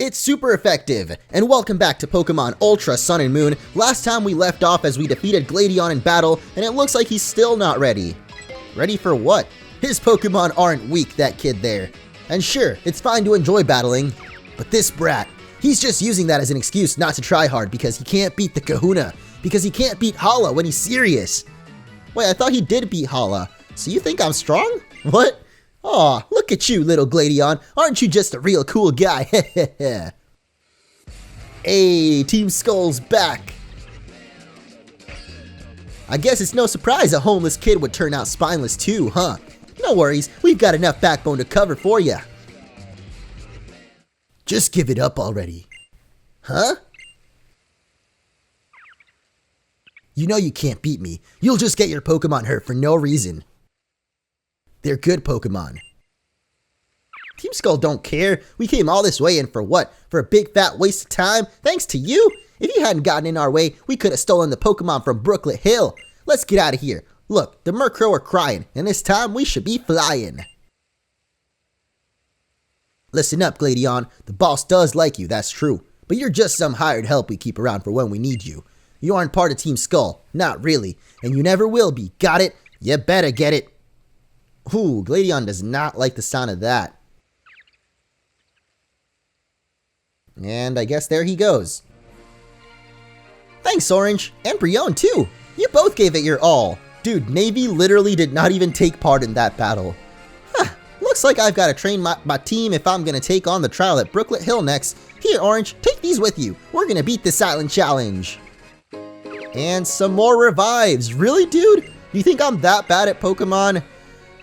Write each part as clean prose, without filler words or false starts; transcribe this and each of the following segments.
It's super effective, and welcome back to Pokemon Ultra Sun and Moon. Last time we left off as we defeated Gladion in battle, and it looks like he's still not ready. Ready for what? His Pokemon aren't weak, that kid there. And sure, it's fine to enjoy battling, but this brat, he's just using that as an excuse not to try hard because he can't beat the Kahuna, because he can't beat Hala when he's serious. Wait, I thought he did beat Hala, so you think I'm strong? What? Aw, look at you, little Gladion. Aren't you just a real cool guy? Hey, Team Skull's back. I guess it's no surprise a homeless kid would turn out spineless too, huh? No worries, we've got enough backbone to cover for ya. Just give it up already. Huh? You know you can't beat me. You'll just get your Pokemon hurt for no reason. They're good Pokemon. Team Skull don't care. We came all this way in for what? For a big fat waste of time? Thanks to you? If you hadn't gotten in our way, we could have stolen the Pokemon from Brooklet Hill. Let's get out of here. Look, the Murkrow are crying, and this time we should be flying. Listen up, Gladion. The boss does like you, that's true. But you're just some hired help we keep around for when we need you. You aren't part of Team Skull. Not really. And you never will be. Got it? You better get it. Ooh, Gladion does not like the sound of that. And I guess there he goes. Thanks, Orange. And Brion, too. You both gave it your all. Dude, Navy literally did not even take part in that battle. Huh, looks like I've got to train my team if I'm going to take on the trial at Brooklet Hill next. Here, Orange, take these with you. We're going to beat this island challenge. And some more revives. Really, dude? You think I'm that bad at Pokemon?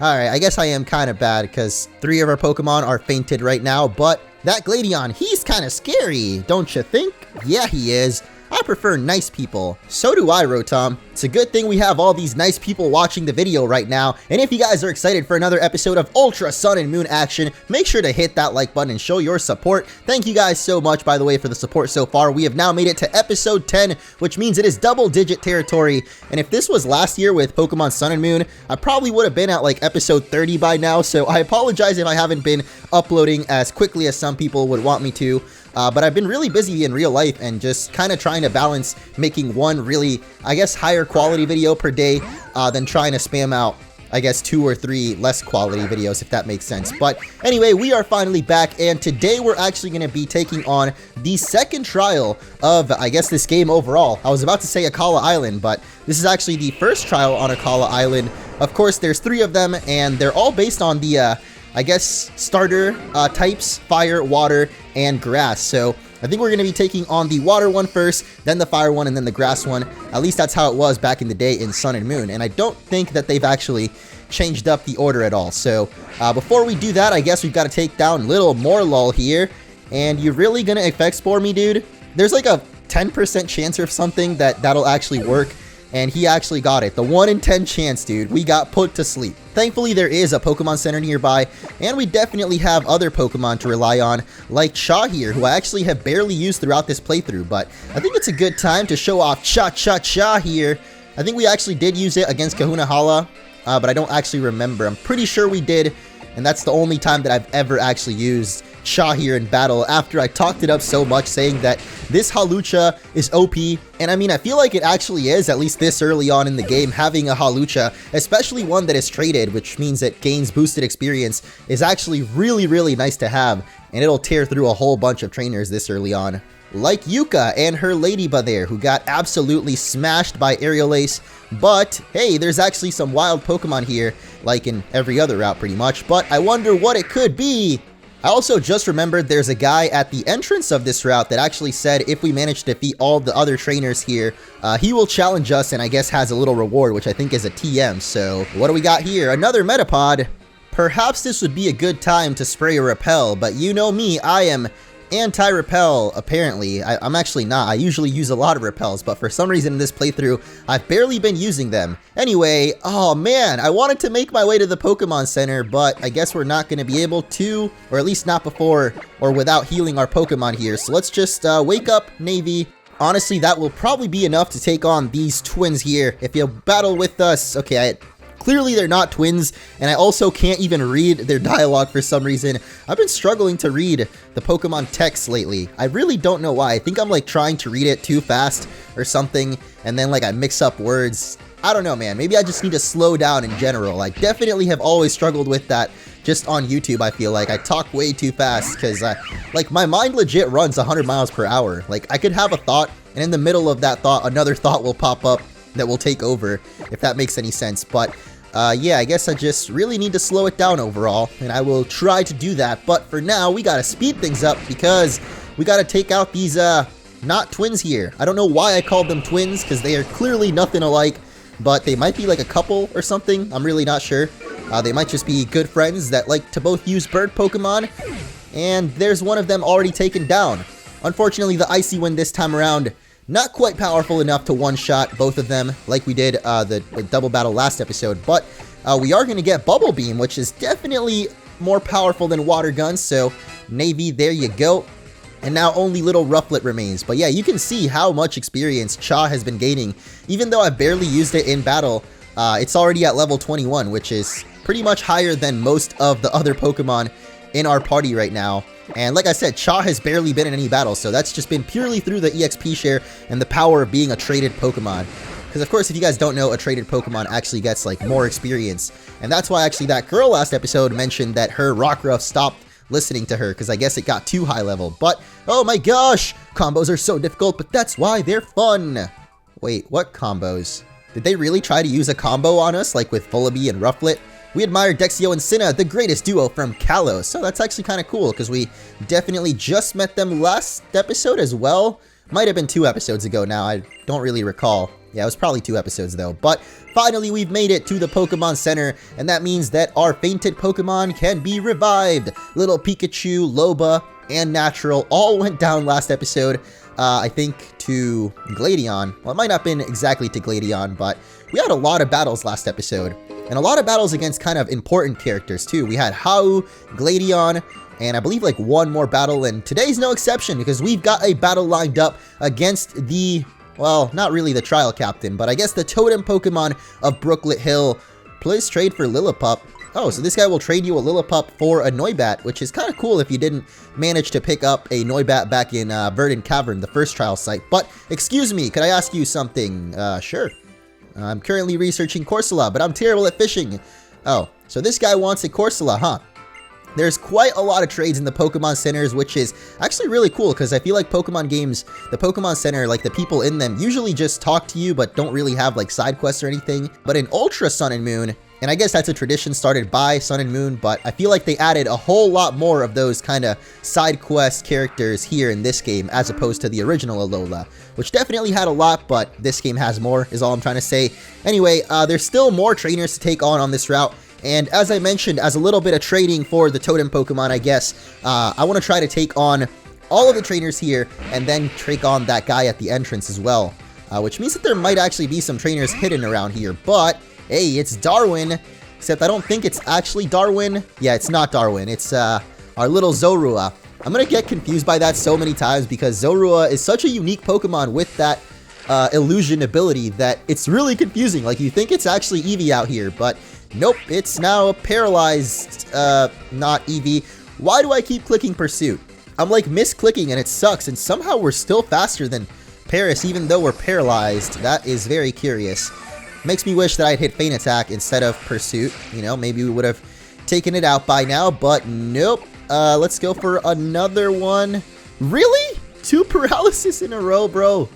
Alright, I guess I am kind of bad because 3 of our Pokemon are fainted right now, but that Gladion, he's kind of scary, don't you think? Yeah, he is. I prefer nice people. So do I, Rotom. It's a good thing we have all these nice people watching the video right now, and if you guys are excited for another episode of Ultra Sun and Moon action, make sure to hit that like button and show your support. Thank you guys so much, by the way, for the support so far. We have now made it to episode 10, which means it is double-digit territory, and if this was last year with Pokemon Sun and Moon, I probably would have been at like episode 30 by now, so I apologize if I haven't been uploading as quickly as some people would want me to. But I've been really busy in real life and just kind of trying to balance making one really, I guess, higher quality video per day than trying to spam out, I guess, 2 or 3 less quality videos, if that makes sense. But anyway, we are finally back, and today we're actually going to be taking on the second trial of, I guess, this game overall. I was about to say Akala Island, but this is actually the first trial on Akala Island. Of course, there's 3 of them, and they're all based on the I guess, starter types, fire, water, and grass. So I think we're going to be taking on the water one first, then the fire one, and then the grass one. At least that's how it was back in the day in Sun and Moon. And I don't think that they've actually changed up the order at all. So before we do that, I guess we've got to take down little Morlul here. And you're really going to Effect Spore me, dude? There's like a 10% chance or something that'll actually work. And he actually got it. The 1 in 10 chance, dude. We got put to sleep. Thankfully, there is a Pokemon Center nearby, and we definitely have other Pokemon to rely on, like Cha here, who I actually have barely used throughout this playthrough, but I think it's a good time to show off Cha here. I think we actually did use it against Kahuna Hala, but I don't actually remember. I'm pretty sure we did, and that's the only time that I've ever actually used Cha here in battle after I talked it up so much saying that this Hawlucha is OP, and I mean I feel like it actually is, at least this early on in the game. Having a Hawlucha, especially one that is traded, which means it gains boosted experience, is actually really nice to have, and it'll tear through a whole bunch of trainers this early on. Like Yuka and her Ladybug there, who got absolutely smashed by Aerial Ace. But hey, there's actually some wild Pokemon here, like in every other route pretty much, but I wonder what it could be. I also just remembered there's a guy at the entrance of this route that actually said if we manage to defeat all the other trainers here, he will challenge us and I guess has a little reward, which I think is a TM. So what do we got here? Another Metapod. Perhaps this would be a good time to spray a Repel, but you know me, I am anti-repel, apparently. I'm actually not. I usually use a lot of repels, but for some reason in this playthrough, I've barely been using them. Anyway, oh man, I wanted to make my way to the Pokemon Center, but I guess we're not going to be able to, or at least not before or without healing our Pokemon here. So let's just wake up, Navy. Honestly, that will probably be enough to take on these twins here. If you battle with us, okay, Clearly they're not twins, and I also can't even read their dialogue for some reason. I've been struggling to read the Pokemon text lately. I really don't know why. I think I'm like trying to read it too fast or something, and then like I mix up words. I don't know, man. Maybe I just need to slow down in general. I definitely have always struggled with that just on YouTube. I feel like I talk way too fast because like my mind legit runs 100 miles per hour. Like I could have a thought, and in the middle of that thought, another thought will pop up that will take over, if that makes any sense. But yeah, I guess I just really need to slow it down overall, and I will try to do that. But for now, we gotta speed things up because we gotta take out these not twins here. I don't know why I called them twins, because they are clearly nothing alike, but they might be like a couple or something. I'm really not sure. They might just be good friends that like to both use bird Pokemon, and there's one of them already taken down. Unfortunately, the Icy Wind this time around, not quite powerful enough to one-shot both of them like we did the double battle last episode, but we are going to get Bubble Beam, which is definitely more powerful than Water Gun, so Navy, there you go. And now only Little Rufflet remains. But yeah, you can see how much experience Cha has been gaining. Even though I barely used it in battle, it's already at level 21, which is pretty much higher than most of the other Pokemon in our party right now. And like I said, Cha has barely been in any battle, so that's just been purely through the EXP share and the power of being a traded Pokemon. Because of course, if you guys don't know, a traded Pokemon actually gets like more experience. And that's why actually that girl last episode mentioned that her Rockruff stopped listening to her, because I guess it got too high level. But oh my gosh, combos are so difficult, but that's why they're fun. Wait, what combos? Did they really try to use a combo on us, like with Vullaby and Rufflet? We admire Dexio and Cinna, the greatest duo from Kalos. So that's actually kind of cool, because we definitely just met them last episode as well. Might have been 2 episodes ago now, I don't really recall. Yeah, it was probably 2 episodes though. But finally, we've made it to the Pokemon Center, and that means that our fainted Pokemon can be revived. Little Pikachu, Loba, and Natural all went down last episode. I think to Gladion. Well, it might not have been exactly to Gladion, but we had a lot of battles last episode. And a lot of battles against kind of important characters too. We had Hau, Gladion, and I believe like one more battle, and today's no exception because we've got a battle lined up against the, well, not really the Trial Captain, but I guess the Totem Pokemon of Brooklet Hill. Please trade for Lillipup. Oh, so this guy will trade you a Lillipup for a Noibat, which is kind of cool if you didn't manage to pick up a Noibat back in Verdant Cavern, the first trial site. But, excuse me, could I ask you something? Sure. I'm currently researching Corsola, but I'm terrible at fishing. Oh, so this guy wants a Corsola, huh? There's quite a lot of trades in the Pokemon Centers, which is actually really cool because I feel like Pokemon games, the Pokemon Center, like the people in them usually just talk to you but don't really have like side quests or anything. But in Ultra Sun and Moon, and I guess that's a tradition started by Sun and Moon, but I feel like they added a whole lot more of those kind of side quest characters here in this game as opposed to the original Alola, which definitely had a lot, but this game has more is all I'm trying to say. Anyway, there's still more trainers to take on this route. And as I mentioned, as a little bit of trading for the Totem Pokemon, I guess, I want to try to take on all of the trainers here and then take on that guy at the entrance as well. Which means that there might actually be some trainers hidden around here. But, hey, it's Darwin. Except I don't think it's actually Darwin. Yeah, it's not Darwin. It's our little Zorua. I'm going to get confused by that so many times because Zorua is such a unique Pokemon with that illusion ability that it's really confusing. Like, you think it's actually Eevee out here, but nope, it's now a paralyzed, not Eevee. Why do I keep clicking Pursuit? I'm like misclicking and it sucks, and somehow we're still faster than Paris even though we're paralyzed. That is very curious. Makes me wish that I'd hit Feint Attack instead of Pursuit. You know, maybe we would have taken it out by now, but nope. Let's go for another one. Really? 2 paralysis in a row, bro.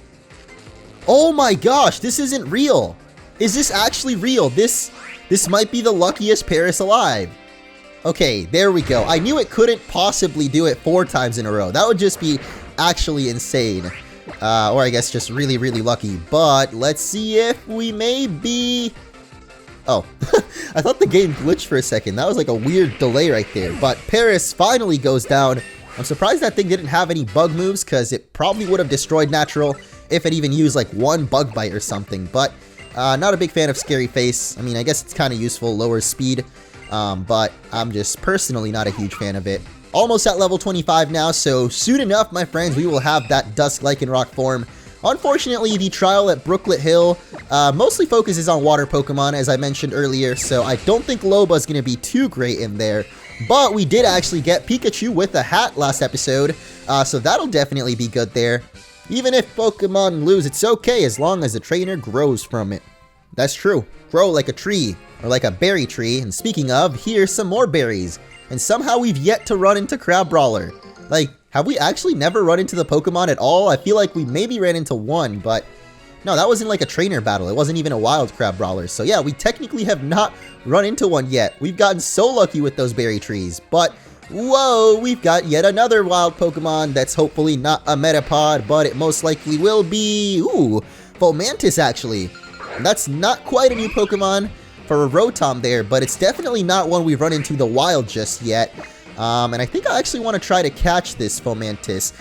Oh my gosh, this isn't real. Is this actually real? This might be the luckiest Paris alive. Okay, there we go. I knew it couldn't possibly do it 4 times in a row. That would just be actually insane. Or I guess just really, really lucky. But let's see if we may be... Oh, I thought the game glitched for a second. That was like a weird delay right there. But Paris finally goes down. I'm surprised that thing didn't have any bug moves because it probably would have destroyed Natural if it even used like 1 bug bite or something. But not a big fan of Scary Face. I mean, I guess it's kind of useful, lowers speed. But I'm just personally not a huge fan of it. Almost at level 25 now, so soon enough, my friends, we will have that Dusk Lycanroc form. Unfortunately, the trial at Brooklet Hill mostly focuses on water Pokemon, as I mentioned earlier, so I don't think Loba's going to be too great in there. But we did actually get Pikachu with a hat last episode, so that'll definitely be good there. Even if Pokemon lose, it's okay as long as the trainer grows from it. That's true. Grow like a tree, or like a berry tree. And speaking of, here's some more berries. And somehow we've yet to run into Crabrawler. Like, have we actually never run into the Pokemon at all? I feel like we maybe ran into one, but no, that wasn't like a trainer battle. It wasn't even a wild Crabrawler. So yeah, we technically have not run into one yet. We've gotten so lucky with those berry trees. But, whoa, we've got yet another wild Pokemon that's hopefully not a Metapod, but it most likely will be, ooh, Fomantis actually. And that's not quite a new Pokemon for a Rotom there, but it's definitely not one we've run into the wild just yet. And I think I actually want to try to catch this Fomantis.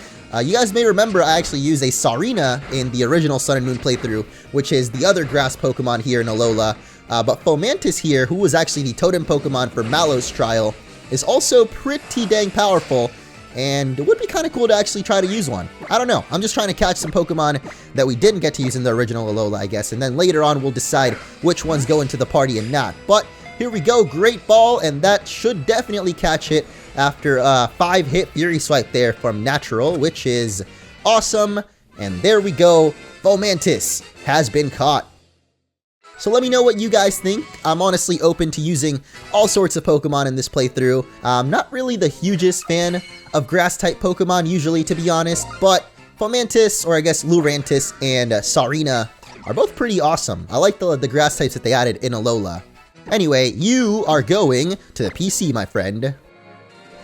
You guys may remember I actually used a Sarina in the original Sun and Moon playthrough, which is the other grass Pokemon here in Alola. But Fomantis here, who was actually the Totem Pokemon for Mallow's trial, is also pretty dang powerful, and it would be kind of cool to actually try to use one. I don't know, I'm just trying to catch some Pokemon that we didn't get to use in the original Alola, I guess, and then later on we'll decide which ones go into the party and not. But here we go, Great Ball, and that should definitely catch it after a 5-hit Fury Swipe there from Natural, which is awesome. And there we go, Fomantis has been caught. So let me know what you guys think. I'm honestly open to using all sorts of Pokemon in this playthrough. I'm not really the hugest fan of Grass-type Pokemon usually, to be honest, but Fomantis, or I guess Lurantis, and Sarina are both pretty awesome. I like the Grass types that they added in Alola. Anyway, you are going to the PC, my friend.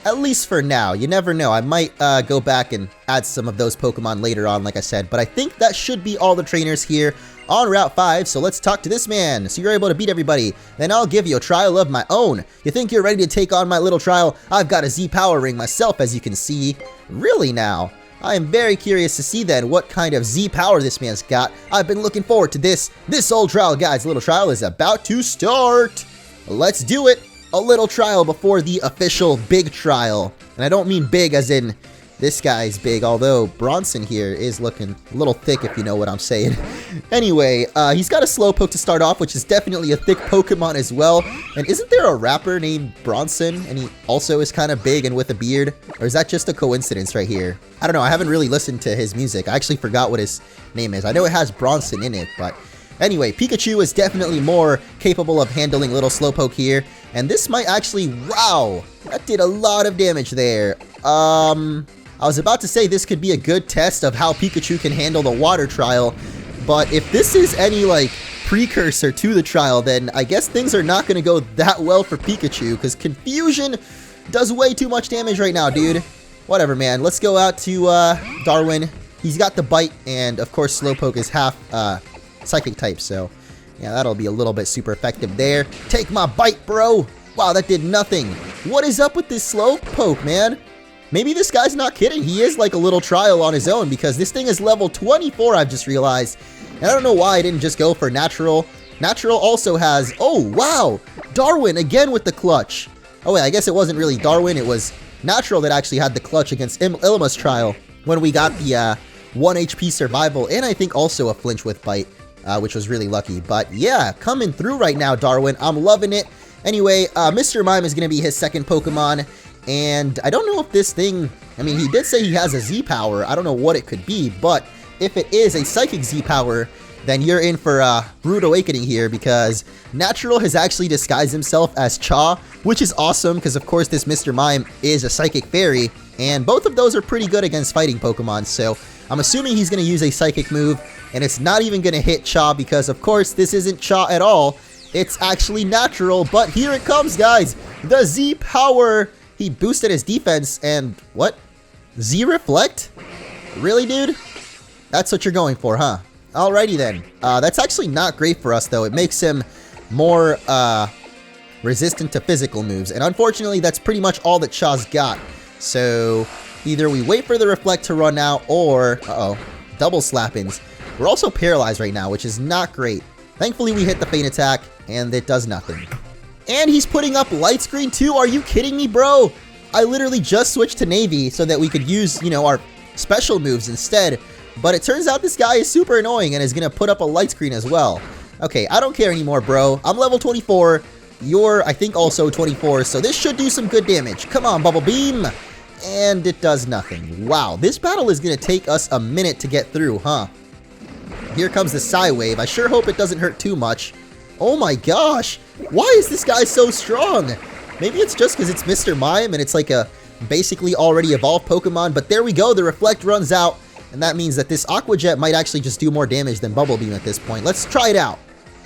At least for now. You never know. I might go back and add some of those Pokemon later on, like I said. But I think that should be all the trainers here on Route 5. So let's talk to this man. So you're able to beat everybody. Then I'll give you a trial of my own. You think you're ready to take on my little trial? I've got a Z Power Ring myself, as you can see. Really now? I am very curious to see then what kind of Z power this man's got. I've been looking forward to this. This old trial, guys. Little trial is about to start. Let's do it. A little trial before the official big trial. And I don't mean big as in this guy's big, although Bronson here is looking a little thick, if you know what I'm saying. Anyway, he's got a Slowpoke to start off, which is definitely a thick Pokemon as well. And isn't there a rapper named Bronson, and he also is kind of big and with a beard? Or is that just a coincidence right here? I don't know, I haven't really listened to his music. I actually forgot what his name is. I know it has Bronson in it, but anyway, Pikachu is definitely more capable of handling little Slowpoke here. And this might actually, wow, that did a lot of damage there. I was about to say this could be a good test of how Pikachu can handle the water trial. But if this is any, like, precursor to the trial, then I guess things are not going to go that well for Pikachu. Because Confusion does way too much damage right now, dude. Whatever, man. Let's go out to Darwin. He's got the Bite, and of course Slowpoke is half Psychic type, so yeah, that'll be a little bit super effective there. Take my Bite, bro! Wow, that did nothing. What is up with this Slowpoke, man? Maybe this guy's not kidding. He is like a little trial on his own, because this thing is level 24, I've just realized. And I don't know why I didn't just go for Natural. Natural also has, oh wow, Darwin again with the clutch. Oh wait, I guess it wasn't really Darwin, it was Natural that actually had the clutch against Ilma's trial when we got the 1 HP survival, and I think also a flinch with Bite. Which was really lucky. But yeah, coming through right now, Darwin. I'm loving it. Anyway, Mr. Mime is going to be his second Pokemon. And I don't know if this thing, I mean, he did say he has a Z power. I don't know what it could be. But if it is a Psychic Z power, then you're in for a rude awakening here. Because Natural has actually disguised himself as Cha, which is awesome. Because of course this Mr. Mime is a Psychic Fairy. And both of those are pretty good against fighting Pokemon. So I'm assuming he's going to use a Psychic move. And it's not even going to hit Cha because, of course, this isn't Cha at all. It's actually Natural, but here it comes, guys. The Z Power. He boosted his defense, and what? Z Reflect? Really, dude? That's what you're going for, huh? Alrighty then. That's actually not great for us, though. It makes him more resistant to physical moves. And unfortunately, that's pretty much all that Cha's got. So either we wait for the Reflect to run out, or, double Slappings. We're also paralyzed right now, which is not great. Thankfully, we hit the Feint Attack, and it does nothing. And he's putting up Light Screen too? Are you kidding me, bro? I literally just switched to Navy so that we could use, you know, our special moves instead. But it turns out this guy is super annoying and is going to put up a light screen as well. Okay, I don't care anymore, bro. I'm level 24. You're, I think, also 24, so this should do some good damage. Come on, Bubble Beam. And it does nothing. Wow, this battle is going to take us a minute to get through, huh? Here comes the Psy Wave. I sure hope it doesn't hurt too much. Oh my gosh. Why is this guy so strong? Maybe it's just because it's Mr. Mime and it's like a basically already evolved Pokemon. But there we go. The Reflect runs out. And that means that this Aqua Jet might actually just do more damage than Bubble Beam at this point. Let's try it out.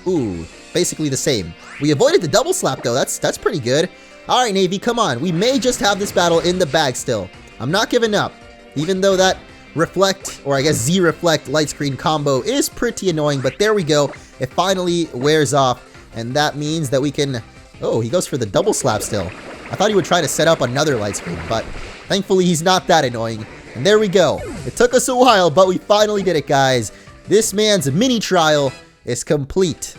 Ooh, basically the same. We avoided the double slap though. That's pretty good. Alright, Navy, come on. We may just have this battle in the bag still. I'm not giving up. Even though that Reflect, or I guess Z-Reflect light screen combo is pretty annoying. But there we go. It finally wears off. And that means that we can... Oh, he goes for the double slap still. I thought he would try to set up another light screen. But thankfully, he's not that annoying. And there we go. It took us a while, but we finally did it, guys. This man's mini trial is complete.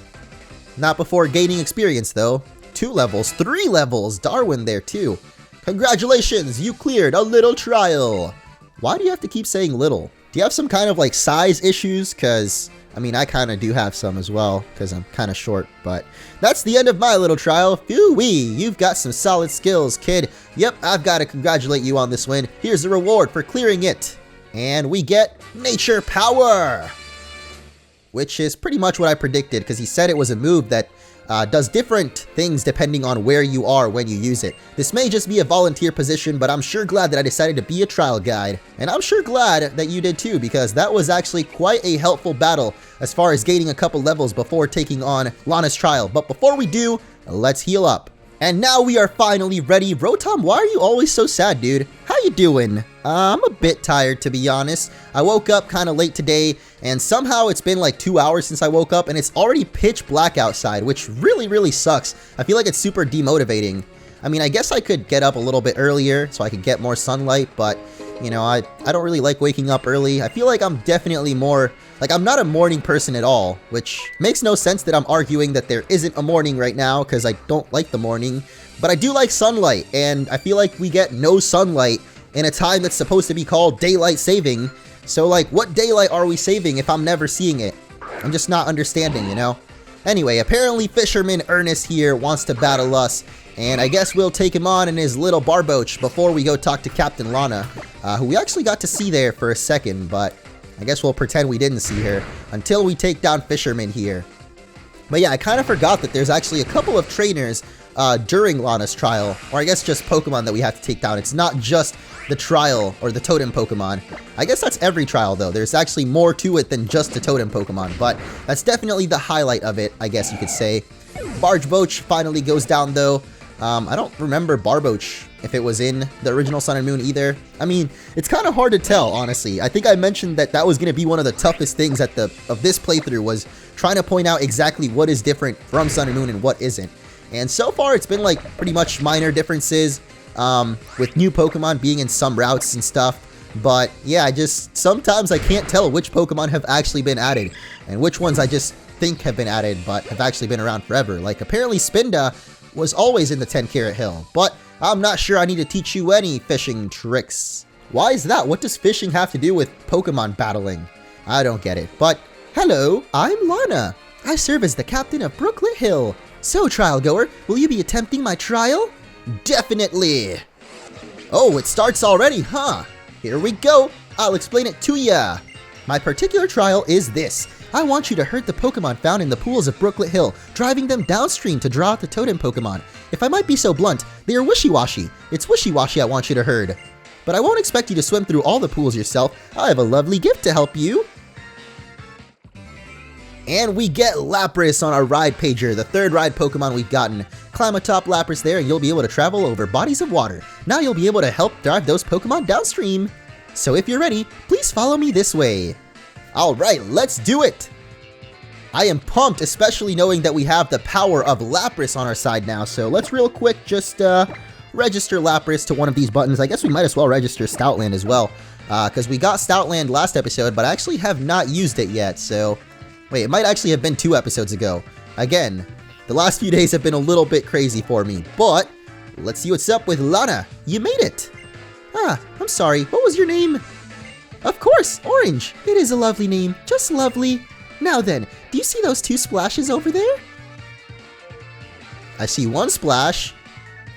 Not before gaining experience, though. 2 levels, 3 levels. Darwin there, too. Congratulations, you cleared a little trial. Why do you have to keep saying little? Do you have some kind of, like, size issues? Because, I mean, I kind of do have some as well, because I'm kind of short. But that's the end of my little trial. Phew-wee, you've got some solid skills, kid. Yep, I've got to congratulate you on this win. Here's the reward for clearing it. And we get Nature Power, which is pretty much what I predicted, because he said it was a move that does different things depending on where you are when you use it. This may just be a volunteer position, but I'm sure glad that I decided to be a trial guide. And I'm sure glad that you did too, because that was actually quite a helpful battle as far as gaining a couple levels before taking on Lana's trial. But before we do, let's heal up. And now we are finally ready. Rotom, why are you always so sad, dude? How you doing? I'm a bit tired, to be honest. I woke up kind of late today, and somehow it's been like 2 hours since I woke up, and it's already pitch black outside, which really sucks. I feel like it's super demotivating. I mean, I guess I could get up a little bit earlier so I could get more sunlight, but, you know, I don't really like waking up early. I feel like I'm definitely more... Like, I'm not a morning person at all, which makes no sense that I'm arguing that there isn't a morning right now, because I don't like the morning. But I do like sunlight, and I feel like we get no sunlight in a time that's supposed to be called daylight saving. So, like, what daylight are we saving if I'm never seeing it? I'm just not understanding, you know? Anyway, apparently Fisherman Ernest here wants to battle us, and I guess we'll take him on in his little barboach before we go talk to Captain Lana, who we actually got to see there for a second, but... I guess we'll pretend we didn't see her until we take down Fisherman here. But yeah, I kind of forgot that there's actually a couple of trainers during Lana's trial, or I guess just Pokemon that we have to take down. It's not just the trial or the Totem Pokemon. I guess that's every trial though. There's actually more to it than just the Totem Pokemon, but that's definitely the highlight of it, I guess you could say. Barboach finally goes down though. I don't remember Barboach if it was in the original Sun and Moon either. I mean, it's kind of hard to tell, honestly. I think I mentioned that that was going to be one of the toughest things of this playthrough, was trying to point out exactly what is different from Sun and Moon and what isn't. And so far, it's been like pretty much minor differences, with new Pokemon being in some routes and stuff. But yeah, sometimes I can't tell which Pokemon have actually been added and which ones I just think have been added but have actually been around forever. Like apparently Spinda was always in the 10-Carat Hill, but I'm not sure I need to teach you any fishing tricks. Why is that? What does fishing have to do with Pokemon battling? I don't get it, but hello, I'm Lana. I serve as the captain of Brooklet Hill. So, trial goer, will you be attempting my trial? Definitely. Oh, it starts already, huh? Here we go. I'll explain it to ya. My particular trial is this. I want you to herd the Pokemon found in the pools of Brooklet Hill, driving them downstream to draw out the Totem Pokemon. If I might be so blunt, they are wishy-washy. It's wishy-washy I want you to herd. But I won't expect you to swim through all the pools yourself. I have a lovely gift to help you. And we get Lapras on our ride pager, the third ride Pokemon we've gotten. Climb atop Lapras there and you'll be able to travel over bodies of water. Now you'll be able to help drive those Pokemon downstream. So if you're ready, please follow me this way. Alright, let's do it! I am pumped, especially knowing that we have the power of Lapras on our side now. So let's real quick just register Lapras to one of these buttons. I guess we might as well register Stoutland as well, because we got Stoutland last episode, but I actually have not used it yet. So, wait, it might actually have been 2 episodes ago. Again, the last few days have been a little bit crazy for me, but let's see what's up with Lana. You made it! Ah, I'm sorry, what was your name? Of course, Orange. It is a lovely name, just lovely. Now then, do you see those 2 splashes over there? I see 1 splash.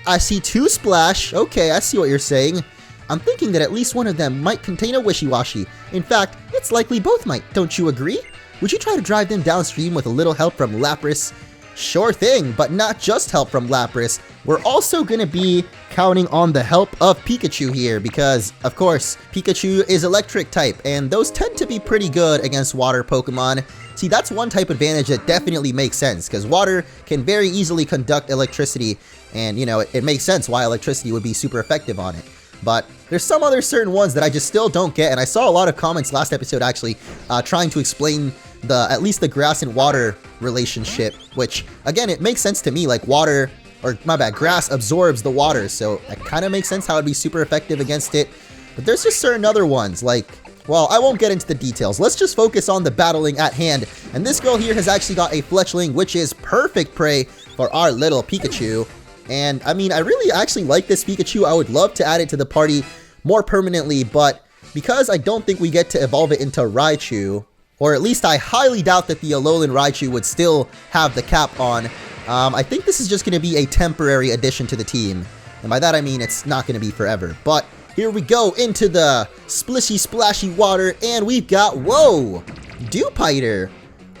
I see 2 splash. Okay, I see what you're saying. I'm thinking that at least one of them might contain a Wishy-Washy. In fact, it's likely both might, don't you agree? Would you try to drive them downstream with a little help from Lapras? Sure thing, but not just help from Lapras. We're also gonna be counting on the help of Pikachu here because, of course, Pikachu is electric type, and those tend to be pretty good against water Pokemon. See, that's one type advantage that definitely makes sense, because water can very easily conduct electricity, and, you know, it makes sense why electricity would be super effective on it. But there's some other certain ones that I just still don't get, and I saw a lot of comments last episode actually trying to explain at least the grass and water relationship, which, again, it makes sense to me, like water, or my bad, grass absorbs the water, so it kind of makes sense how it'd be super effective against it. But there's just certain other ones, like, well, I won't get into the details. Let's just focus on the battling at hand. And this girl here has actually got a Fletchling, which is perfect prey for our little Pikachu. And, I mean, I really actually like this Pikachu. I would love to add it to the party more permanently, but because I don't think we get to evolve it into Raichu, or at least I highly doubt that the Alolan Raichu would still have the cap on, I think this is just going to be a temporary addition to the team. And by that I mean it's not going to be forever. But here we go into the splishy splashy water, and we've got, whoa, Dewpider.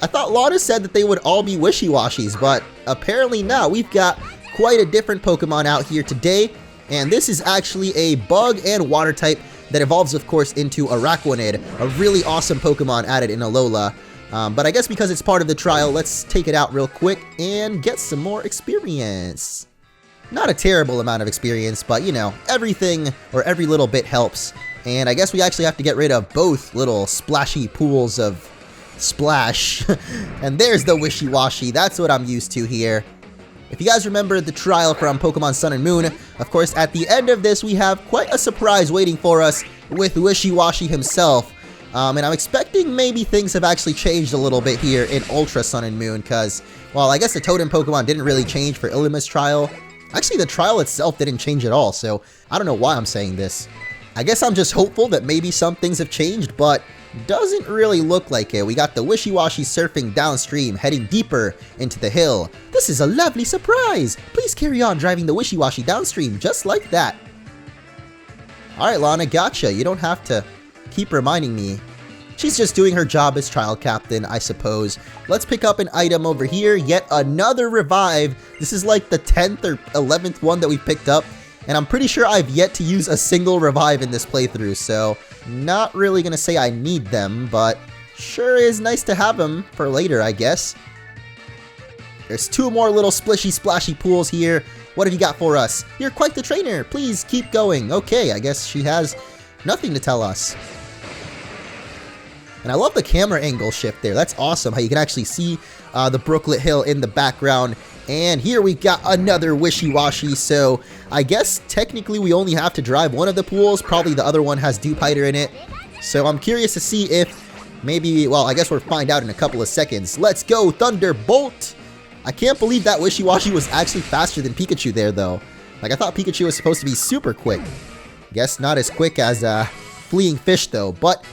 I thought Lana said that they would all be Wishy-Washies, but apparently not. We've got quite a different Pokemon out here today, and this is actually a bug and water type that evolves, of course, into Araquanid, a really awesome Pokemon added in Alola. But I guess because it's part of the trial, let's take it out real quick and get some more experience. Not a terrible amount of experience, but, you know, everything or every little bit helps. And I guess we actually have to get rid of both little splashy pools of splash. And there's the Wishy-Washy, that's what I'm used to here. If you guys remember the trial from Pokemon Sun and Moon, of course, at the end of this, we have quite a surprise waiting for us with Wishy-Washy himself. And I'm expecting maybe things have actually changed a little bit here in Ultra Sun and Moon, because, well, I guess the Totem Pokemon didn't really change for Illumis trial. Actually, the trial itself didn't change at all, so I don't know why I'm saying this. I guess I'm just hopeful that maybe some things have changed, but doesn't really look like it. We got the Wishy-Washy surfing downstream, heading deeper into the hill. This is a lovely surprise! Please carry on driving the Wishy-Washy downstream, just like that. Alright, Lana, gotcha. You don't have to keep reminding me. She's just doing her job as trial captain, I suppose. Let's pick up an item over here. Yet another revive. This is like the 10th or 11th one that we picked up. And I'm pretty sure I've yet to use a single revive in this playthrough, so not really gonna say I need them, but sure is nice to have them for later, I guess. There's 2 more little splishy splashy pools here. What have you got for us? You're quite the trainer. Please keep going. Okay, I guess she has nothing to tell us. And I love the camera angle shift there. That's awesome how you can actually see the Brooklet Hill in the background. And here we got another Wishy-Washy, so I guess technically we only have to drive one of the pools. Probably the other one has Dewpider in it. So I'm curious to see if maybe, well, I guess we'll find out in a couple of seconds. Let's go, Thunderbolt! I can't believe that Wishy-Washy was actually faster than Pikachu there, though. Like, I thought Pikachu was supposed to be super quick. Guess not as quick as Fleeing Fish, though. But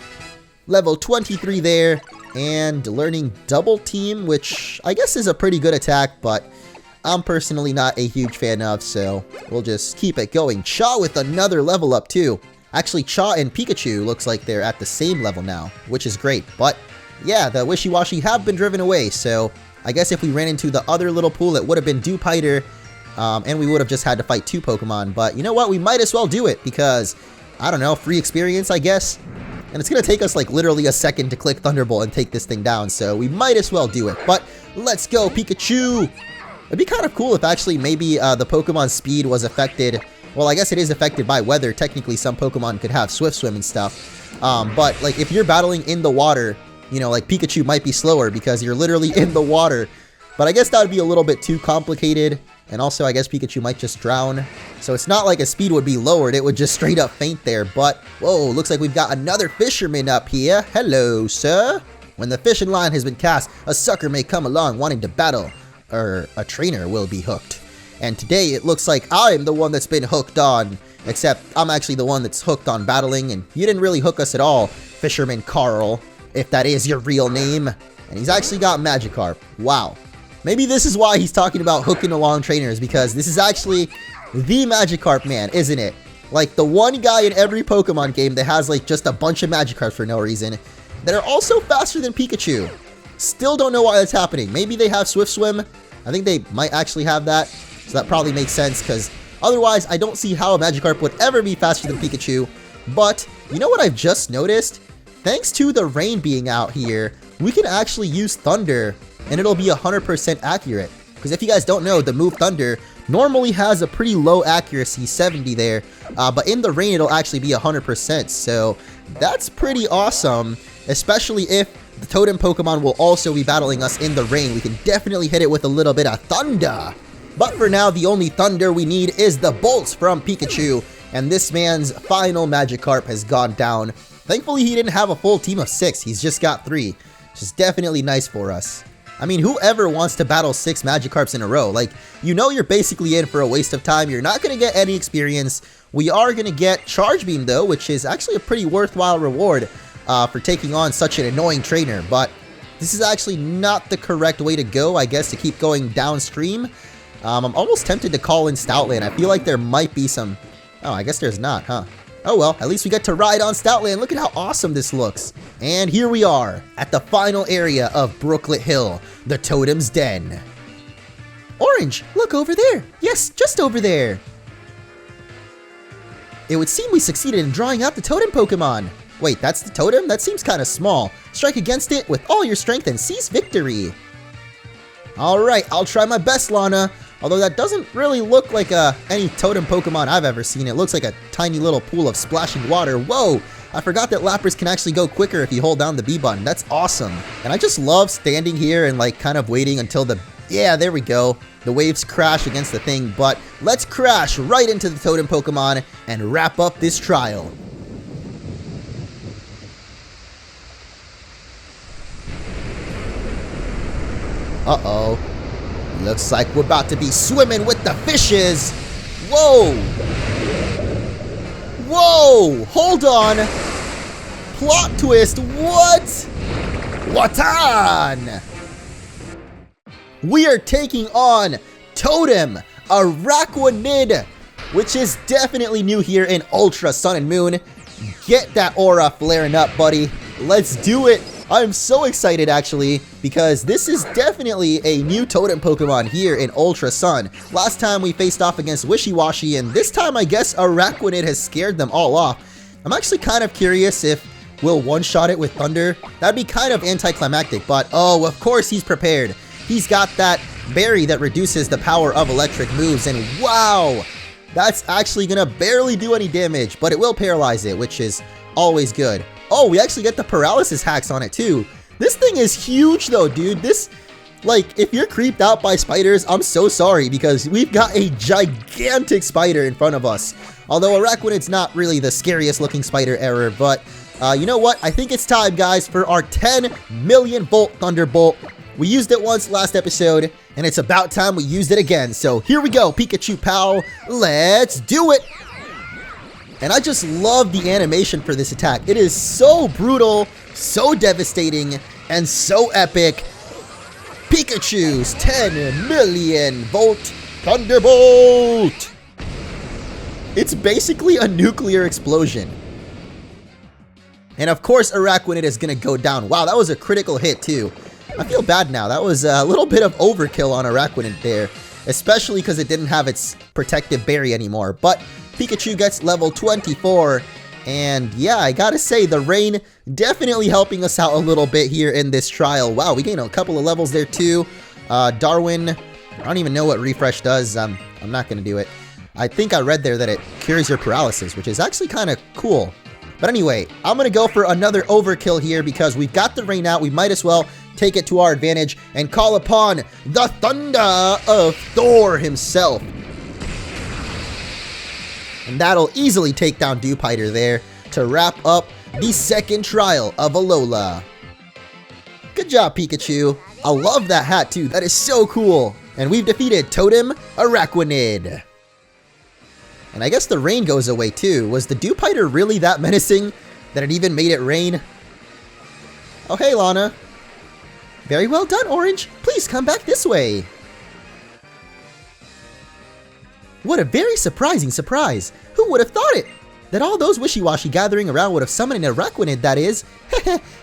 level 23 there, and learning Double Team, which I guess is a pretty good attack, but I'm personally not a huge fan of, so we'll just keep it going. Chaw with another level up, too. Actually, Chaw and Pikachu looks like they're at the same level now, which is great. But yeah, the Wishy-Washy have been driven away, so I guess if we ran into the other little pool, it would have been Dewpider, and we would have just had to fight 2 Pokemon. But you know what? We might as well do it, because, I don't know, free experience, I guess? And it's going to take us like literally a second to click Thunderbolt and take this thing down, so we might as well do it. But let's go, Pikachu! It'd be kind of cool if actually maybe the Pokemon speed was affected. Well, I guess it is affected by weather. Technically, some Pokemon could have Swift Swim and stuff. But like if you're battling in the water, you know, like Pikachu might be slower because you're literally in the water. But I guess that would be a little bit too complicated. And also, I guess Pikachu might just drown. So it's not like a speed would be lowered. It would just straight up faint there. But, whoa, looks like we've got another fisherman up here. Hello, sir. When the fishing line has been cast, a sucker may come along wanting to battle. Or a trainer will be hooked. And today it looks like I'm the one that's been hooked on. Except I'm actually the one that's hooked on battling, and you didn't really hook us at all, Fisherman Carl, if that is your real name. And he's actually got Magikarp. Wow. Maybe this is why he's talking about hooking along trainers, because this is actually the Magikarp man, isn't it? Like the one guy in every Pokemon game that has like just a bunch of Magikarps for no reason, that are also faster than Pikachu. Still don't know why that's happening. Maybe they have Swift Swim. I think they might actually have that, so that probably makes sense, because otherwise, I don't see how a Magikarp would ever be faster than Pikachu. But, you know what I've just noticed? Thanks to the rain being out here, we can actually use Thunder, and it'll be 100% accurate. Because if you guys don't know, the move Thunder normally has a pretty low accuracy, 70 there. But in the rain, it'll actually be 100%. So, that's pretty awesome. Especially if the Totem Pokemon will also be battling us in the rain. We can definitely hit it with a little bit of Thunder. But for now, the only Thunder we need is the bolts from Pikachu, and this man's final Magikarp has gone down. Thankfully, he didn't have a full team of 6, he's just got 3, which is definitely nice for us. I mean, whoever wants to battle 6 Magikarps in a row? Like, you know you're basically in for a waste of time, you're not going to get any experience. We are going to get Charge Beam though, which is actually a pretty worthwhile reward for taking on such an annoying trainer, but this is actually not the correct way to go, I guess, to keep going downstream. I'm almost tempted to call in Stoutland. I feel like there might be some... Oh, I guess there's not, huh? Oh well, at least we get to ride on Stoutland. Look at how awesome this looks. And here we are, at the final area of Brooklet Hill, the Totem's Den. Orange, look over there. Yes, just over there. It would seem we succeeded in drawing out the Totem Pokemon. Wait, that's the Totem? That seems kind of small. Strike against it with all your strength and seize victory. Alright, I'll try my best, Lana. Although that doesn't really look like any Totem Pokemon I've ever seen. It looks like a tiny little pool of splashing water. Whoa! I forgot that Lapras can actually go quicker if you hold down the B button. That's awesome. And I just love standing here and like kind of waiting until the... Yeah, there we go. The waves crash against the thing. But let's crash right into the Totem Pokemon and wrap up this trial. Uh-oh. Looks like we're about to be swimming with the fishes. Whoa. Whoa. Hold on. Plot twist. What? Watan. We are taking on Totem Araquanid, which is definitely new here in Ultra Sun and Moon. Get that aura flaring up, buddy. Let's do it. I'm so excited, actually, because this is definitely a new Totem Pokemon here in Ultra Sun. Last time we faced off against Wishy-Washy, and this time I guess Araquanid has scared them all off. I'm actually kind of curious if we'll one-shot it with Thunder. That'd be kind of anticlimactic, but oh, of course he's prepared. He's got that berry that reduces the power of electric moves, and wow! That's actually gonna barely do any damage, but it will paralyze it, which is always good. Oh, we actually get the paralysis hacks on it too. This thing is huge though, dude. This, like, if you're creeped out by spiders, I'm so sorry, because we've got a gigantic spider in front of us. Although Araquanid's not really the scariest looking spider ever, but you know what? I think it's time, guys, for our 10 million volt Thunderbolt. We used it once last episode, and it's about time we used it again. So here we go, Pikachu pal. Let's do it. And I just love the animation for this attack. It is so brutal, so devastating, and so epic. Pikachu's 10 million volt Thunderbolt! It's basically a nuclear explosion. And of course Araquanid is gonna go down. Wow, that was a critical hit too. I feel bad now. That was a little bit of overkill on Araquanid there. Especially because it didn't have its protective berry anymore. But Pikachu gets level 24, and yeah, I gotta say, the rain definitely helping us out a little bit here in this trial. Wow, we gained a couple of levels there too. Darwin, I don't even know what refresh does. I'm not gonna do it. I think I read there that it cures your paralysis, which is actually kind of cool. But anyway, I'm gonna go for another overkill here because we've got the rain out. We might as well take it to our advantage and call upon the thunder of Thor himself. And that'll easily take down Dewpider there to wrap up the second trial of Alola. Good job, Pikachu. I love that hat too. That is so cool. And we've defeated Totem Araquanid. And I guess the rain goes away too. Was the Dewpider really that menacing that it even made it rain? Oh hey Lana. Very well done, Orange. Please come back this way. What a very surprising surprise. Who would have thought it? That all those wishy-washy gathering around would have summoned an Araquanid, that is.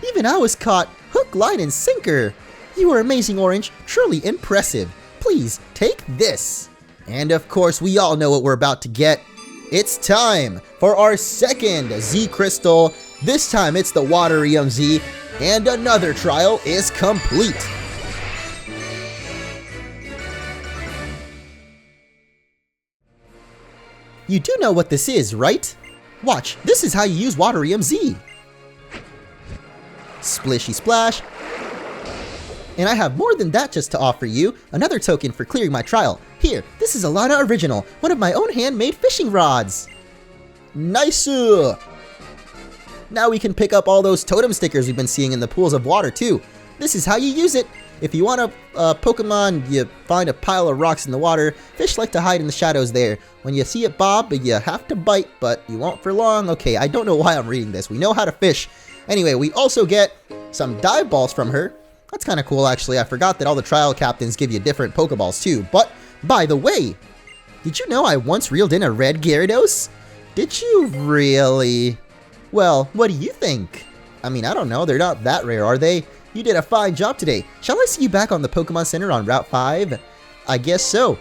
Even I was caught. Hook, line, and sinker. You are amazing, Orange. Truly impressive. Please, take this. And of course, we all know what we're about to get. It's time for our second Z Crystal. This time it's the Waterium Z, and another trial is complete. You do know what this is, right? Watch, this is how you use Waterium Z. Splishy splash. And I have more than that just to offer you. Another token for clearing my trial. Here, this is a Lana original, one of my own handmade fishing rods. Nice! Now we can pick up all those totem stickers we've been seeing in the pools of water too. This is how you use it. If you want a Pokemon, you find a pile of rocks in the water. Fish like to hide in the shadows there. When you see it bob, you have to bite, but you won't for long. Okay, I don't know why I'm reading this. We know how to fish. Anyway, we also get some dive balls from her. That's kind of cool, actually. I forgot that all the trial captains give you different Pokeballs, too. But, by the way, did you know I once reeled in a red Gyarados? Did you really? Well, what do you think? I mean, I don't know. They're not that rare, are they? You did a fine job today. Shall I see you back on the Pokemon Center on Route 5? I guess so.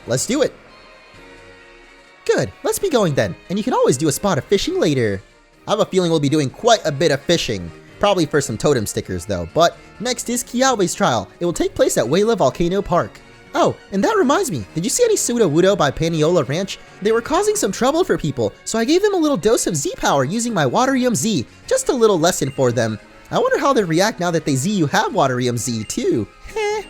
Let's do it. Good. Let's be going then. And you can always do a spot of fishing later. I have a feeling we'll be doing quite a bit of fishing. Probably for some totem stickers though. But next is Kiawe's trial. It will take place at Wayla Volcano Park. Oh, and that reminds me, did you see any Sudowoodo by Paniola Ranch? They were causing some trouble for people, so I gave them a little dose of Z-Power using my Waterium Z. Just a little lesson for them. I wonder how they react now that they see you have Waterium Z too. Heh.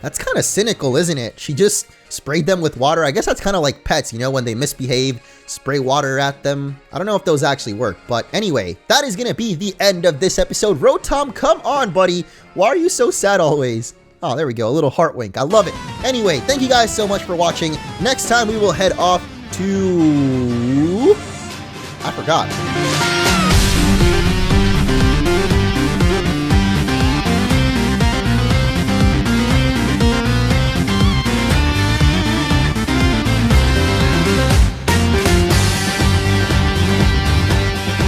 That's kind of cynical, isn't it? She just sprayed them with water. I guess that's kind of like pets, you know, when they misbehave, spray water at them. I don't know if those actually work, but anyway, that is going to be the end of this episode. Rotom, come on, buddy. Why are you so sad always? Oh, there we go. A little heart wink. I love it. Anyway, thank you guys so much for watching. Next time we will head off to... I forgot.